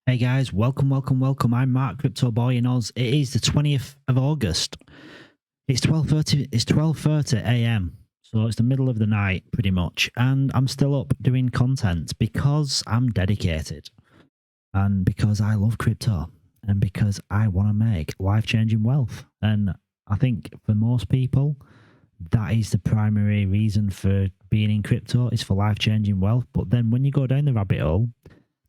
Hey guys, welcome. I'm Mark Crypto Boy in Oz. It is the 20th of August. It's 12:30. It's 12:30 a.m. So it's the middle of the night, pretty much, and I'm still up doing content because I'm dedicated, and because I love crypto, and because I want to make life-changing wealth. And I think for most people, that is the primary reason for being in crypto is for life-changing wealth. But then when you go down the rabbit hole,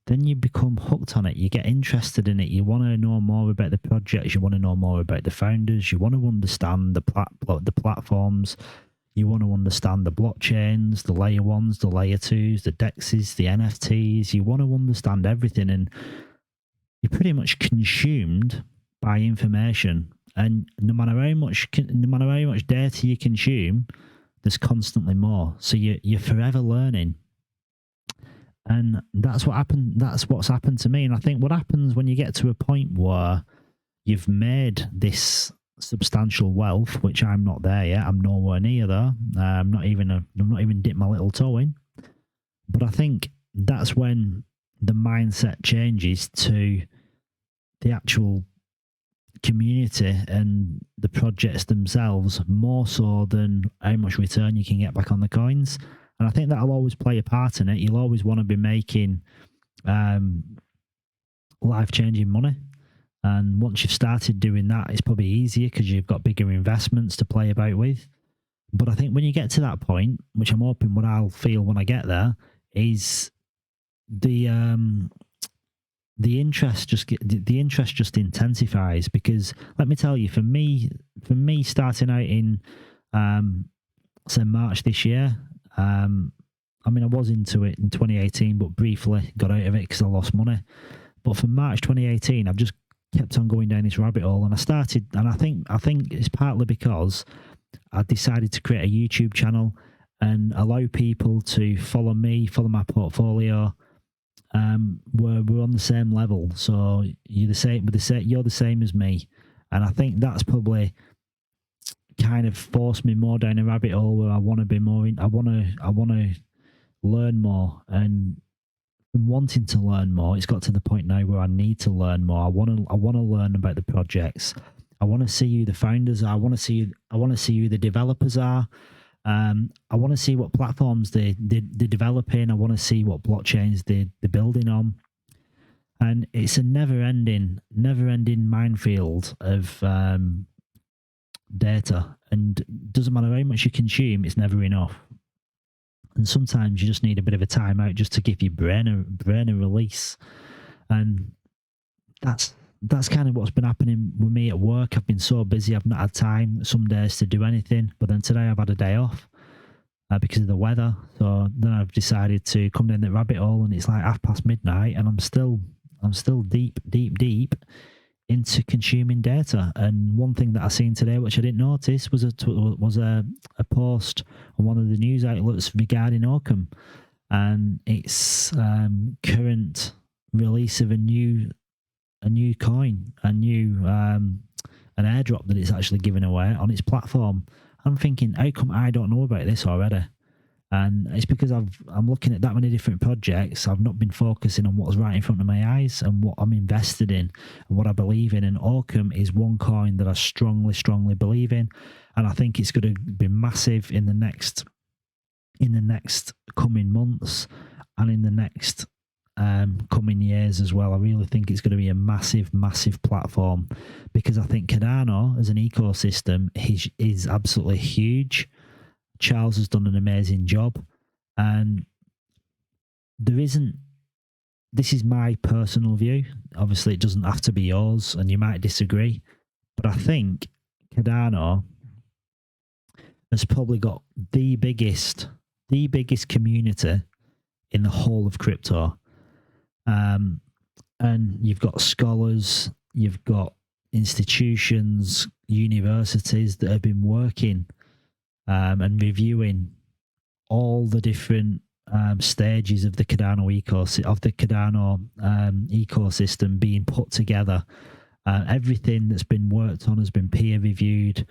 then you become hooked on it. You get interested in it. You want to know more about the projects. You want to know more about the founders. You want to understand the platforms. You want to understand the blockchains, the layer ones, the layer twos, the DEXs, the NFTs. You want to understand everything, and you're pretty much consumed by information. And no matter how much data you consume, there's constantly more. So you're forever learning. And that's what happened. That's what's happened to me. And I think what happens when you get to a point where you've made this substantial wealth, which I'm not there yet. I'm nowhere near there. I'm not even dipped my little toe in. But I think that's when the mindset changes to the actual community and the projects themselves, more so than how much return you can get back on the coins. And I think that'll always play a part in it. You'll always want to be making life-changing money. And once you've started doing that, it's probably easier because you've got bigger investments to play about with. But I think when you get to that point, which I'm hoping what I'll feel when I get there, is the interest just intensifies. Because let me tell you, for me starting out in say March this year, I mean, I was into it in 2018, but briefly got out of it because I lost money. But from March 2018, I've just kept on going down this rabbit hole, and I started, and I think it's partly because I decided to create a YouTube channel and allow people to follow me, follow my portfolio. We're on the same level, so you're the same as me, and I think that's probably kind of forced me more down a rabbit hole where I want to be more I want to learn more. And from wanting to learn more, it's got to the point now where I need to learn more. I want to learn about the projects. I want to see who the founders are. I want to see who the developers are. I want to see what platforms they're developing. I want to see what blockchains they're building on. And it's a never-ending minefield of data, and doesn't matter how much you consume, it's never enough. And sometimes you just need a bit of a timeout just to give your brain a release. And that's kind of what's been happening with me at work. I've been so busy, I've not had time some days to do anything. But then today I've had a day off because of the weather. So then I've decided to come down that rabbit hole, and it's like midnight, and I'm still deep into consuming data. And one thing that I seen today, which I didn't notice, was a post on one of the news outlets regarding Occam, and its current release of a new coin, an airdrop that it's actually giving away on its platform. I'm thinking, how come I don't know about this already? And it's because I'm looking at that many different projects. I've not been focusing on what's right in front of my eyes and what I'm invested in and what I believe in. And Occam is one coin that I strongly believe in, and I think it's going to be massive in the next coming months and in the next coming years as well. I really think it's going to be a massive platform, because I think Cardano as an ecosystem is absolutely huge. Charles has done an amazing job, and this is my personal view. Obviously, it doesn't have to be yours, and you might disagree, but I think Cardano has probably got the biggest community in the whole of crypto. And you've got scholars, you've got institutions, universities that have been working and reviewing all the different stages of the Cardano ecosystem being put together. Everything that's been worked on has been peer reviewed.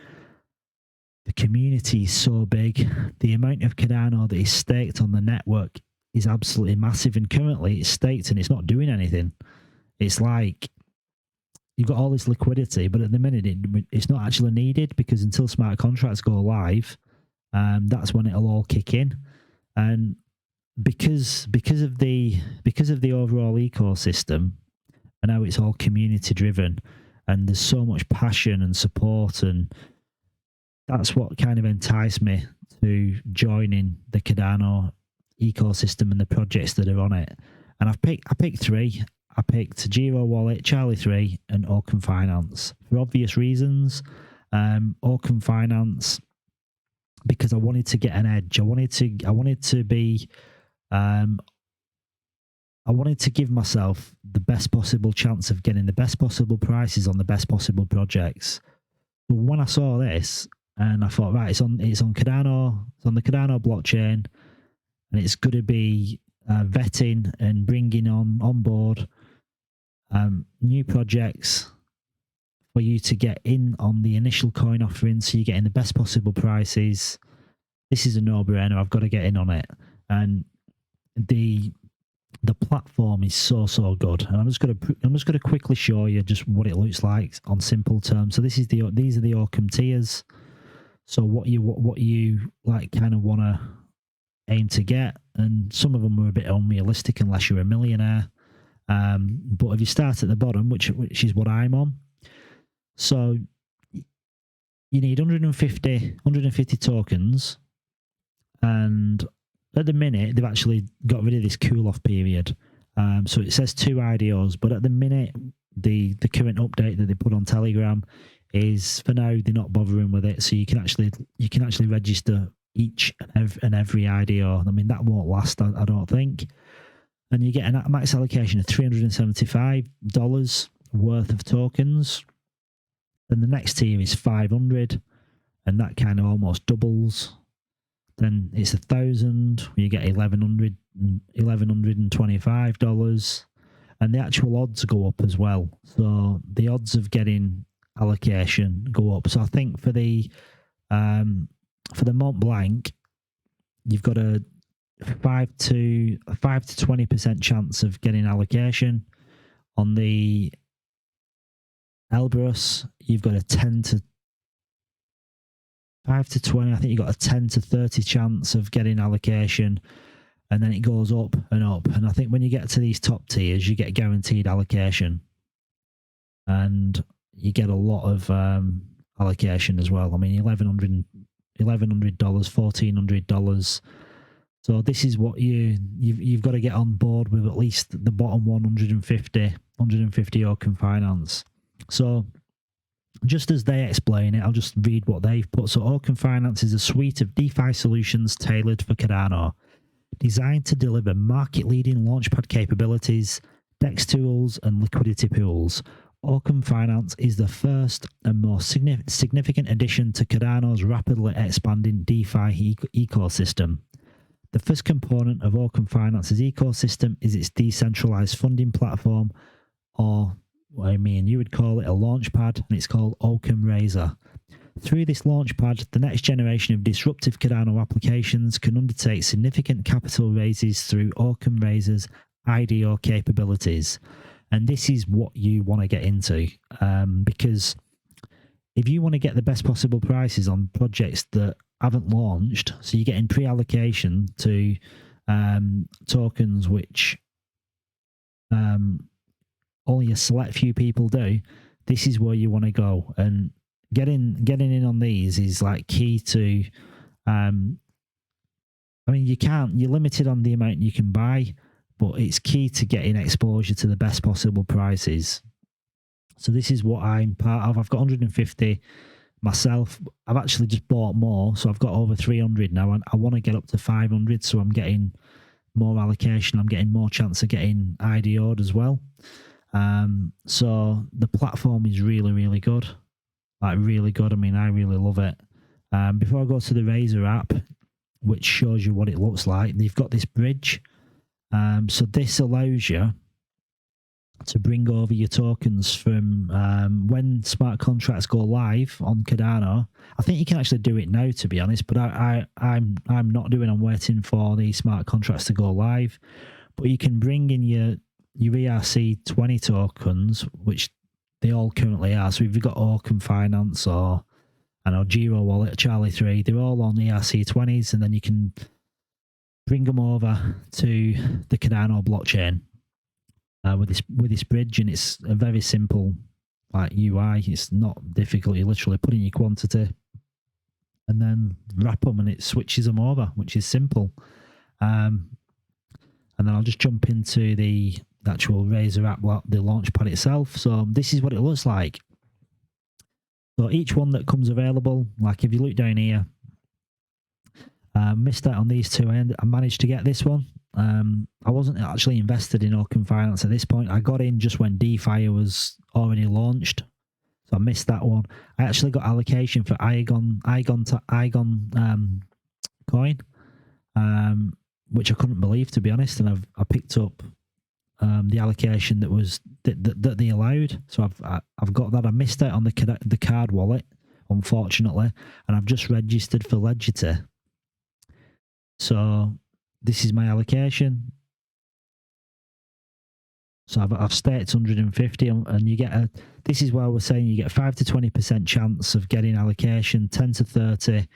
The community is so big. The amount of Cardano that is staked on the network is absolutely massive, and currently it's staked and it's not doing anything. it's like you've got all this liquidity, but at the minute it's not actually needed, because until smart contracts go live, that's when it'll all kick in. And because of the overall ecosystem and how it's all community driven, and there's so much passion and support, and that's what kind of enticed me to joining the Cardano ecosystem and the projects that are on it. And I picked three. I picked Giro Wallet, Charlie 3, and Occam Finance for obvious reasons. Occam Finance, because I wanted to get an edge. I wanted to give myself the best possible chance of getting the best possible prices on the best possible projects. But when I saw this, and I thought, right, it's on Cardano, it's on the Cardano blockchain, and it's going to be vetting and bringing on board new projects for you to get in on the initial coin offering, so you're getting the best possible prices. This is a no-brainer. I've got to get in on it. And the platform is so good. And I'm just going to quickly show you just what it looks like on simple terms. So these are the Occam tiers. So what you like kind of want to aim to get, and some of them are a bit unrealistic unless you're a millionaire. But if you start at the bottom, which is what I'm on, so you need 150 tokens, and at the minute they've actually got rid of this cool-off period. So it says 2 IDOs, but at the minute the current update that they put on Telegram is, for now, they're not bothering with it. So you can actually register each and every IDO. I mean, that won't last, I don't think. And you get a max allocation of $375 worth of tokens. Then the next tier is 500, and that kind of almost doubles. Then it's 1,000, where you get $1,125, and the actual odds go up as well. So the odds of getting allocation go up. So I think for the Mont Blanc, you've got a 5 to 20% chance of getting allocation. On the Elbrus, you've got a 5 to 20. I think you've got a 10 to 30 chance of getting allocation, and then it goes up and up. And I think when you get to these top tiers, you get guaranteed allocation, and you get a lot of allocation as well. I mean, $1,100, $1,400. So this is what you've got to get on board with, at least the bottom 150 Occam Finance. So just as they explain it, I'll just read what they've put. So Occam Finance is a suite of DeFi solutions tailored for Cardano, designed to deliver market-leading launchpad capabilities, DEX tools, and liquidity pools. Occam Finance is the first and most significant addition to Cardano's rapidly expanding DeFi ecosystem. The first component of Occam Finance's ecosystem is its decentralized funding platform, or what I mean, you would call it a launchpad, and it's called OccamRazer. Through this launchpad, the next generation of disruptive Cardano applications can undertake significant capital raises through OccamRazer's IDO capabilities. And this is what you want to get into, because if you want to get the best possible prices on projects that haven't launched, so you're getting pre-allocation to tokens which only a select few people do, this is where you want to go. And getting in on these is like key to, I mean, you're limited on the amount you can buy, but it's key to getting exposure to the best possible prices. So this is what I'm part of. I've got 150 myself. I've actually just bought more, so I've got over 300 now, and I want to get up to 500, so I'm getting more allocation. I'm getting more chance of getting IDO'd as well. So the platform is really good, like really good. I mean, I really love it. Before I go to the Razer app, which shows you what it looks like, they've got this bridge. So this allows you to bring over your tokens from when smart contracts go live on Cardano. I think you can actually do it now, to be honest, but I'm not doing. I'm waiting for the smart contracts to go live. But you can bring in your ERC20 tokens, which they all currently are. So if you've got Occam Finance or Giro Wallet, Charlie 3, they're all on ERC20s, and then you can bring them over to the Cardano blockchain with this bridge, and it's a very simple UI. It's not difficult. You literally put in your quantity and then wrap them, and it switches them over, which is simple. And then I'll just jump into the actual Razer app, the launchpad itself. So this is what it looks like. So each one that comes available, like if you look down here, missed out on these two. I managed to get this one. I wasn't actually invested in Occam Finance at this point. I got in just when DeFi was already launched, so I missed that one. I actually got allocation for Igon coin, which I couldn't believe, to be honest. And I picked up the allocation that they allowed. So I've got that. I missed out on the card wallet, unfortunately, and I've just registered for Legity. So this is my allocation. So I've staked 150, and you get this is why we're saying you get 5 to 20% chance of getting allocation, 10 to 30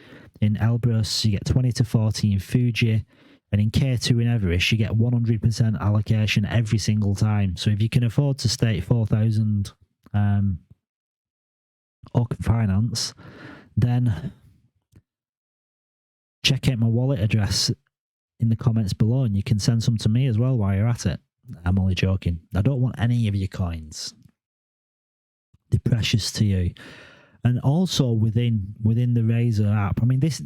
in Elbrus, you get 20 to 40 in Fuji, and in K2 in Everest, you get 100% allocation every single time. So if you can afford to stake 4,000 Occam Finance, then check out my wallet address in the comments below, and you can send some to me as well while you're at it. I'm only joking. I don't want any of your coins. They're precious to you. And also within the Razer app, I mean, this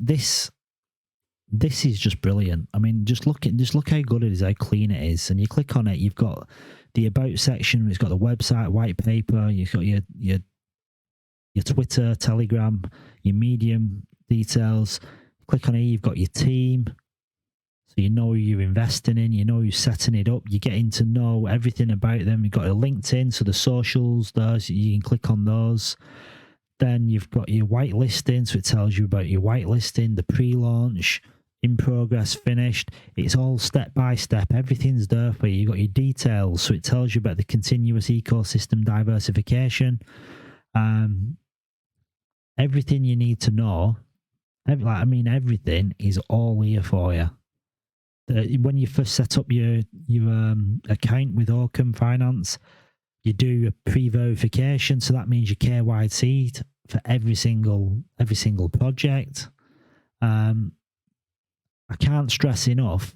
is just brilliant. I mean, just look how good it is, how clean it is. And you click on it, you've got the about section, it's got the website, white paper, you've got your Twitter, Telegram, your Medium details. Click on here, you've got your team. So you know who you're investing in, you know who's setting it up, you're getting to know everything about them. You've got a LinkedIn, so the socials, those, you can click on those. Then you've got your whitelisting, so it tells you about your whitelisting, the pre-launch, in progress, finished. It's all step by step. Everything's there for you. You've got your details, so it tells you about the continuous ecosystem diversification. Everything you need to know. Everything is all here for you. When you first set up your account with Occam Finance, you do a pre-verification, so that means you KYC'd for every single project. I can't stress enough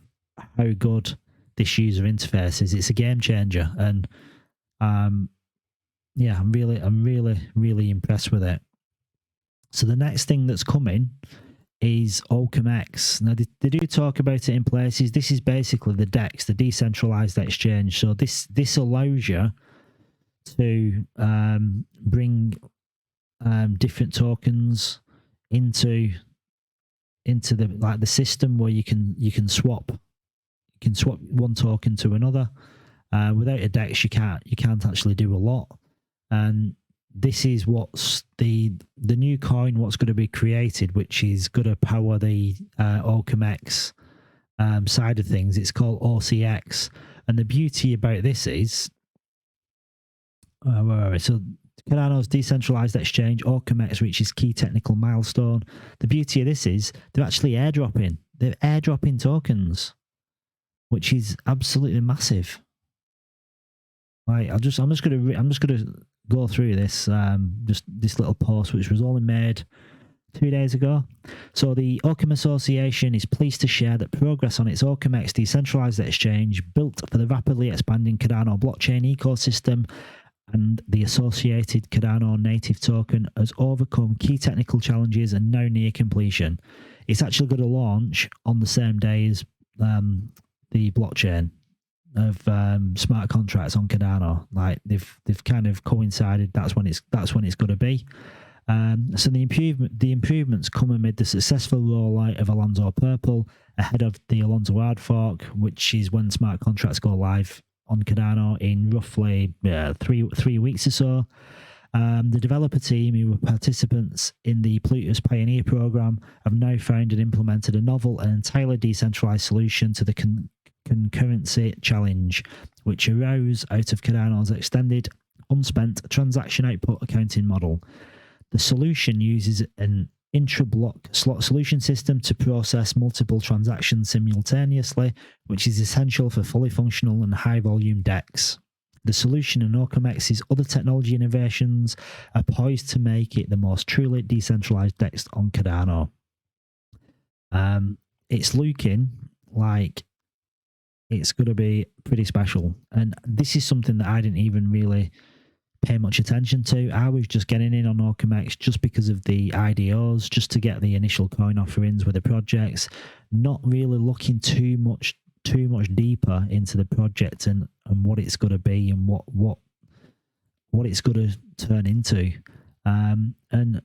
how good this user interface is. It's a game changer, and yeah, I'm really impressed with it. So the next thing that's coming is OccamX. Now, they do talk about it in places. This is basically the DEX, the decentralized exchange. So this allows you to bring different tokens into the system where you can swap one token to another. Without a DEX, you can't actually do a lot. And this is what's the new coin, what's going to be created, which is going to power the OccamX side of things. It's called OCX, and the beauty about this is, so Cardano's decentralized exchange, OccamX reaches key technical milestone. The beauty of this is they're actually airdropping. They're airdropping tokens, which is absolutely massive. Right, I'm just gonna go through this just this little post, which was only made 2 days ago. So the Occam Association is pleased to share that progress on its OccamX decentralized exchange, built for the rapidly expanding Cardano blockchain ecosystem and the associated Cardano native token, has overcome key technical challenges and now near completion. It's actually going to launch on the same day as the blockchain of smart contracts on Cardano. Like they've kind of coincided. That's when it's going to be. So the improvements come amid the successful rollout of Alonzo Purple ahead of the Alonzo hard fork, which is when smart contracts go live on Cardano in roughly 3 weeks or so. The developer team, who were participants in the Plutus Pioneer program, have now found and implemented a novel and entirely decentralized solution to the concurrency challenge, which arose out of Cardano's extended unspent transaction output accounting model. The solution uses an intra-block slot solution system to process multiple transactions simultaneously, which is essential for fully functional and high-volume DEX. The solution and OccamX's other technology innovations are poised to make it the most truly decentralized DEX on Cardano. It's looking like it's going to be pretty special. And this is something that I didn't even really pay much attention to. I was just getting in on OccamX just because of the IDOs, just to get the initial coin offerings with the projects, not really looking too much deeper into the project and what it's going to be and what it's going to turn into. And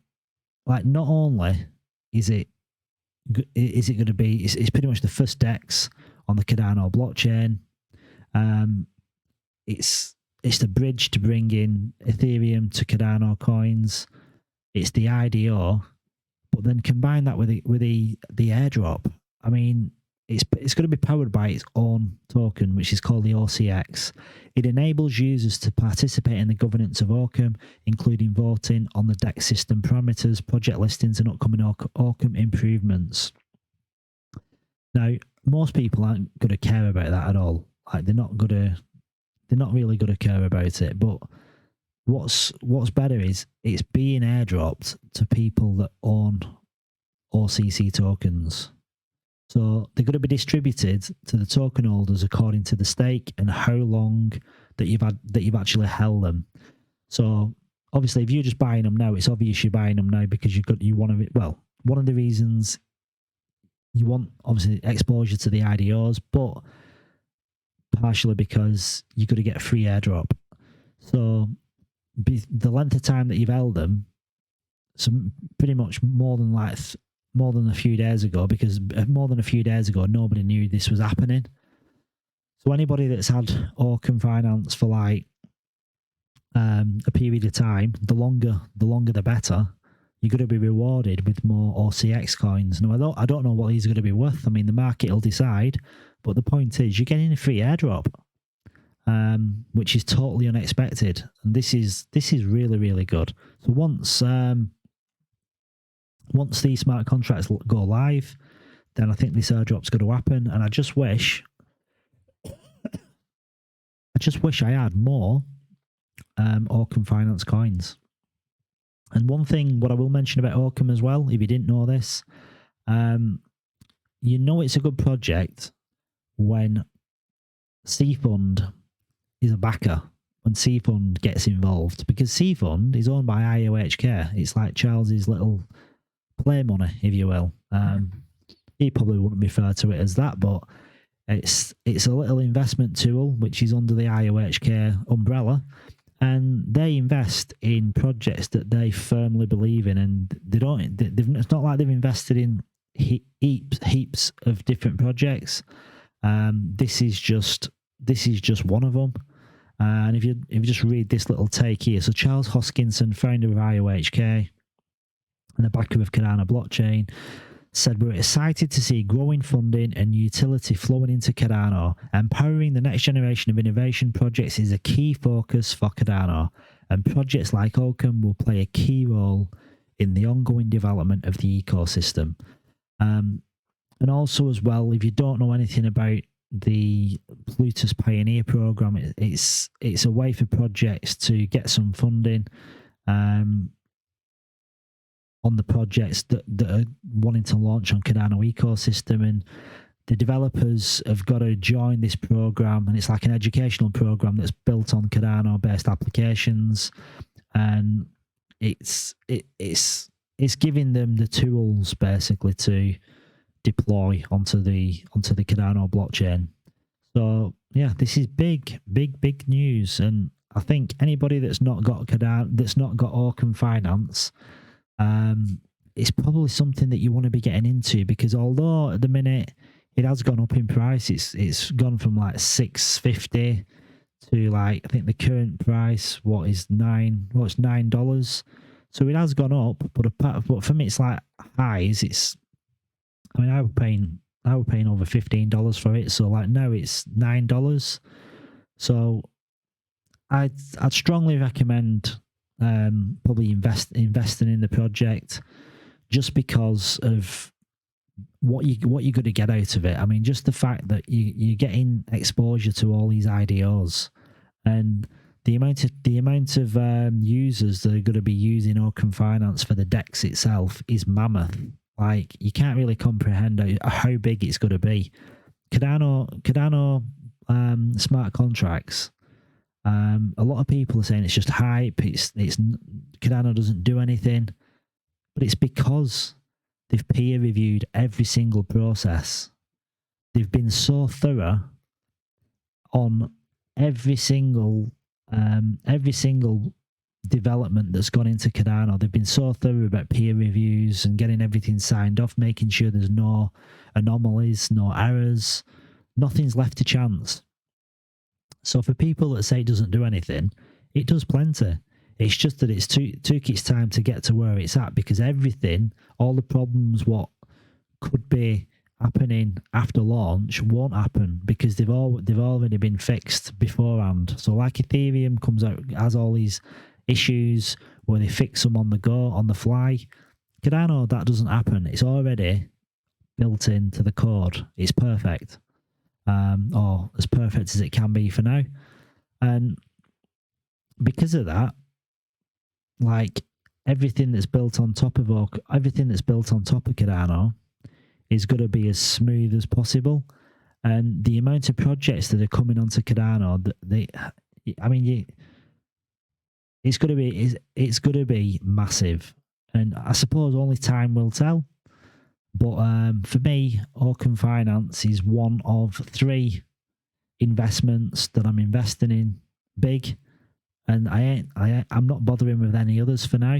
like, not only is it going to be, it's pretty much the first DEX on the Cardano blockchain. It's the bridge to bring in Ethereum to Cardano coins. It's the IDO, but then combine that with the airdrop. I mean, it's going to be powered by its own token, which is called the OCX. It enables users to participate in the governance of Occam, including voting on the DEX system parameters, project listings, and upcoming Occam improvements. Now, most people aren't going to care about that at all. Like, they're not really going to care about it. But what's better is it's being airdropped to people that own OCC tokens. So they're going to be distributed to the token holders according to the stake and how long that you've actually held them. So obviously, if you're just buying them now, it's obvious you're buying them now because one of the reasons you want, obviously, exposure to the IDOs, but partially because you're going to get a free airdrop. So the length of time that you've held them, so pretty much more than a few days ago, because more than a few days ago, nobody knew this was happening. So anybody that's had Occam Finance for like a period of time, the longer the better. You're going to be rewarded with more OCX coins. Now, I don't know what these are going to be worth. I mean, the market will decide, but the point is you're getting a free airdrop, which is totally unexpected. And this is really, really good. So once these smart contracts go live, then I think this airdrop's going to happen. And I just wish I had more Occam Finance coins. And one thing, what I will mention about Occam as well, if you didn't know this, you know it's a good project when C-Fund is a backer, when C-Fund gets involved, because C-Fund is owned by IOHK. It's like Charles's little play money, if you will. He probably wouldn't refer to it as that, but it's a little investment tool which is under the IOHK umbrella, and they invest in projects that they firmly believe in, and it's not like they've invested in heaps of different projects. This is just one of them. And if you just read this little take here, so Charles Hoskinson, founder of IOHK and the backer of Cardano blockchain, said, "We're excited to see growing funding and utility flowing into Cardano. Empowering the next generation of innovation projects is a key focus for Cardano, and projects like Occam will play a key role in the ongoing development of the ecosystem." And also as well, if you don't know anything about the Plutus Pioneer program, it's a way for projects to get some funding on the projects that are wanting to launch on Cardano ecosystem, and the developers have got to join this program, and it's like an educational program that's built on Cardano based applications, and it's giving them the tools basically to deploy onto the Cardano blockchain. So yeah, this is big news, and I think anybody that's not got Cardano, that's not got Occam Finance, it's probably something that you want to be getting into, because although at the minute it has gone up in price, it's gone from like $6.50 to like, I think the current price it's $9. So it has gone up, but for me it's like highs. I was paying I was paying over $15 for it. So like now it's $9. So I'd strongly recommend probably investing in the project, just because of what you're going to get out of it. I mean, just the fact that you're getting exposure to all these IDOs, and the amount of users that are going to be using Occam Finance for the DEX itself is mammoth. Like, you can't really comprehend how big it's going to be. Cardano smart contracts. A lot of people are saying it's just hype. It's Cardano doesn't do anything, but it's because they've peer reviewed every single process. They've been so thorough on every single development that's gone into Cardano. They've been so thorough about peer reviews and getting everything signed off, making sure there's no anomalies, no errors, nothing's left to chance. So for people that say it doesn't do anything, it does plenty. It's just that it's took its time to get to where it's at, because everything, all the problems what could be happening after launch won't happen, because they've already been fixed beforehand. So like Ethereum comes out, has all these issues where they fix them on the go, on the fly. Cardano, that doesn't happen. It's already built into the code. It's perfect. Or as perfect as it can be for now. And because of that, like, everything that's built on top of Cardano is going to be as smooth as possible. And the amount of projects that are coming onto Cardano, it's going to be massive. And I suppose only time will tell. But for me, Occam Finance is one of 3 investments that I'm investing in big, and I'm not bothering with any others for now.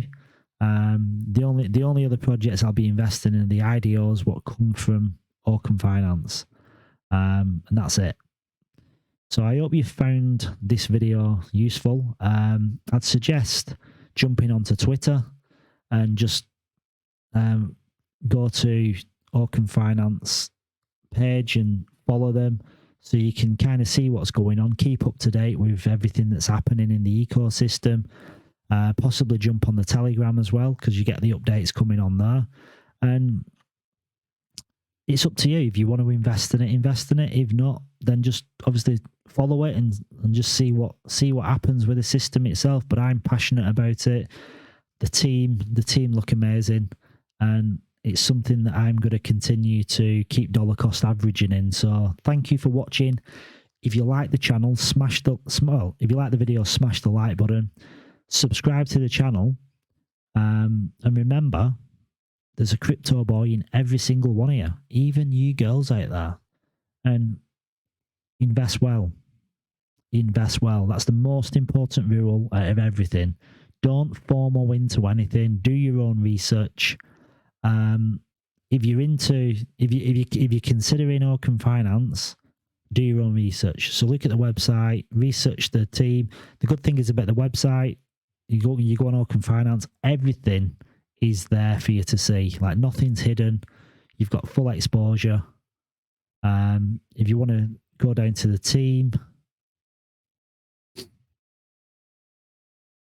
The only other projects I'll be investing in are the IDOs what come from Occam Finance, and that's it. So I hope you found this video useful. I'd suggest jumping onto Twitter and just go to Occam Finance page and follow them, so you can kind of see what's going on, keep up to date with everything that's happening in the ecosystem. Possibly jump on the Telegram as well, because you get the updates coming on there. And it's up to you. If you want to invest in it. If not, then just obviously follow it and just see what happens with the system itself. But I'm passionate about it. The team look amazing, and it's something that I'm going to continue to keep dollar cost averaging in. So thank you for watching. If you like the channel, if you like the video, smash the like button. Subscribe to the channel. And remember, there's a crypto boy in every single one of you, even you girls out there. And invest well. Invest well. That's the most important rule out of everything. Don't FOMO into anything. Do your own research. If you're considering Occam Finance, do your own research. So look at the website, research the team. The good thing is about the website, you go on Occam Finance, everything is there for you to see. Like, nothing's hidden. You've got full exposure. If you want to go down to the team,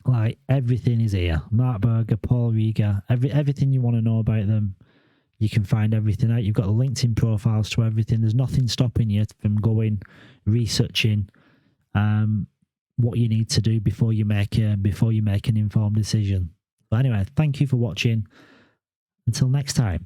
like, everything is here. Mark Berger, Paul Rieger, everything you want to know about them, you can find everything out. You've got the LinkedIn profiles to everything. There's nothing stopping you from going, researching what you need to do before you make an informed decision. But anyway, thank you for watching. Until next time.